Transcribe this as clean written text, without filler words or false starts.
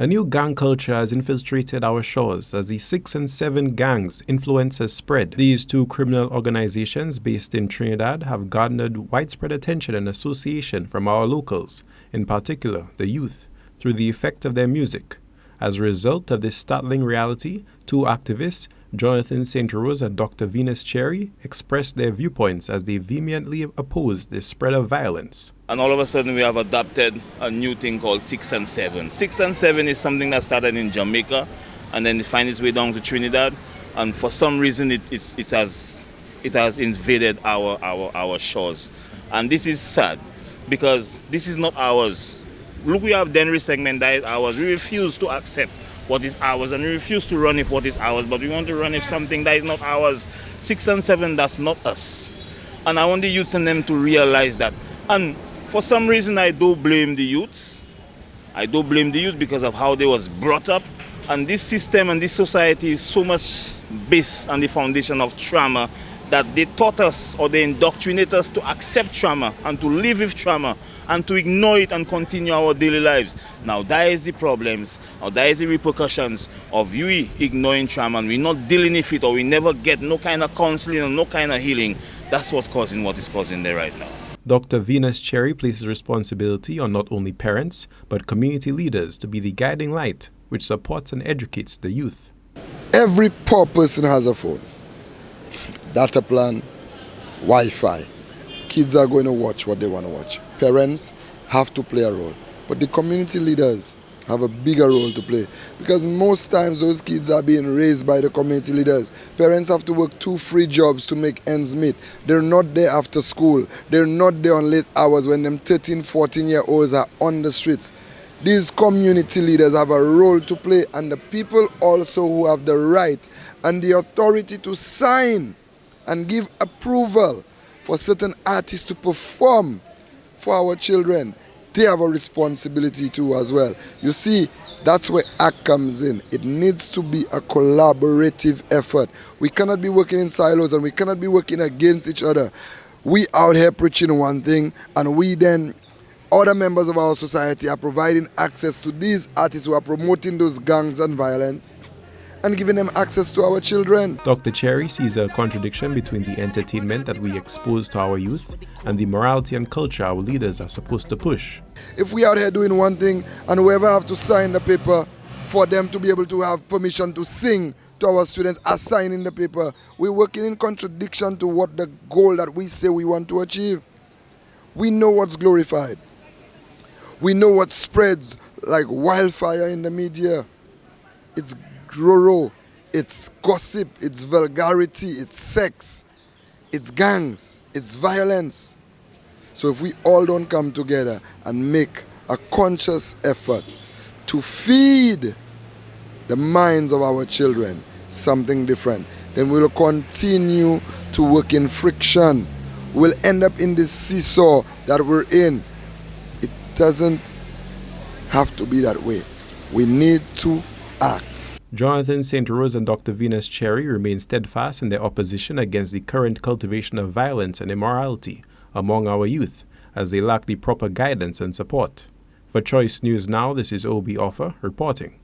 A new gang culture has infiltrated our shores as the 6 and 7 gangs influence has spread. These two criminal organizations based in Trinidad have garnered widespread attention and association from our locals, in particular the youth, through the effect of their music. As a result of this startling reality, two activists, Jonathan St. Rose and Dr. Venus Cherry, expressed their viewpoints as they vehemently opposed the spread of violence. And all of a sudden we have adopted a new thing called 6 and 7. 6 and 7 is something that started in Jamaica and then it finds its way down to Trinidad, and for some reason it has invaded our shores. And this is sad because this is not ours. Look, we have Denry segment that is ours. We refuse to accept what is ours and we refuse to run if what is ours, but we want to run if something that is not ours. 6 and 7, that's not us. And I want the youths and them to realize that. And for some reason I do blame the youths. I do blame the youth because of how they was brought up. And this system and this society is so much based on the foundation of trauma that they taught us or they indoctrinate us to accept trauma and to live with trauma and to ignore it and continue our daily lives. Now that is the problems, or that is the repercussions of you ignoring trauma and we're not dealing with it, or we never get no kind of counseling or no kind of healing. That's what's causing what is causing there right now. Dr. Venus Cherry places responsibility on not only parents, but community leaders to be the guiding light which supports and educates the youth. Every poor person has a phone. Data plan, Wi-Fi. Kids are going to watch what they want to watch. Parents have to play a role. But the community leaders have a bigger role to play, because most times those kids are being raised by the community leaders. Parents have to work 2 free jobs to make ends meet. They're not there after school. They're not there on late hours when them 13, 14-year-olds are on the streets. These community leaders have a role to play, and the people also who have the right and the authority to sign and give approval for certain artists to perform for our children, they have a responsibility too as well. You see, that's where ACT comes in. It needs to be a collaborative effort. We cannot be working in silos and we cannot be working against each other. We out here preaching one thing, and we then, other members of our society, are providing access to these artists who are promoting those gangs and violence and giving them access to our children. Dr. Cherry sees a contradiction between the entertainment that we expose to our youth and the morality and culture our leaders are supposed to push. If we out here doing one thing and whoever have to sign the paper for them to be able to have permission to sing to our students are signing the paper, we're working in contradiction to what the goal that we say we want to achieve. We know what's glorified. We know what spreads like wildfire in the media. It's roro, it's gossip, it's vulgarity, it's sex, it's gangs, it's violence. So if we all don't come together and make a conscious effort to feed the minds of our children something different, then we'll continue to work in friction. We'll end up in this seesaw that we're in. It doesn't have to be that way. We need to act. Jonathan St. Rose and Dr. Venus Cherry remain steadfast in their opposition against the current cultivation of violence and immorality among our youth, as they lack the proper guidance and support. For Choice News Now, this is Obi Offor reporting.